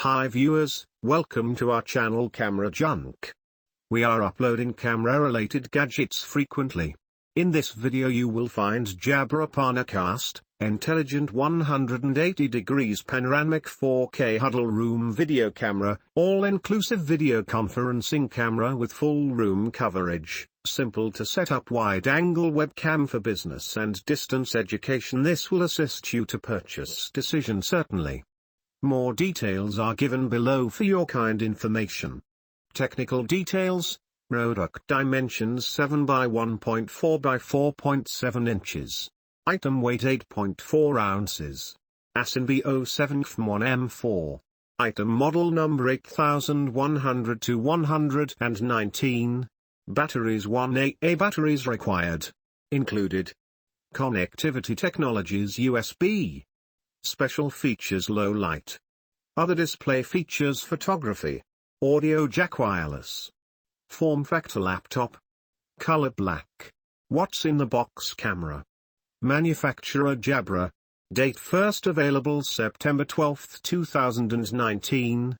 Hi viewers, welcome to our channel Camera Junc. We are uploading camera-related gadgets frequently. In this video you will find Jabra PanaCast, intelligent 180 degrees panoramic 4K Huddle Room Video Camera, all-inclusive video conferencing camera with full room coverage, simple to set up wide angle webcam for business and distance education. This will assist you to purchase decision certainly. More details are given below for your kind information. Technical details: product dimensions 7 by 1.4 by 4.7 inches. Item weight 8.4 ounces. ASIN B07 FM1M4. Item model number 8100 to 119. Batteries 1AA batteries required. Included. Connectivity technologies USB. Special features: low light. Other display features: photography. Audio jack, wireless. Form factor: laptop. Color black. What's in the box: camera. Manufacturer: Jabra. Date first available September 12, 2019.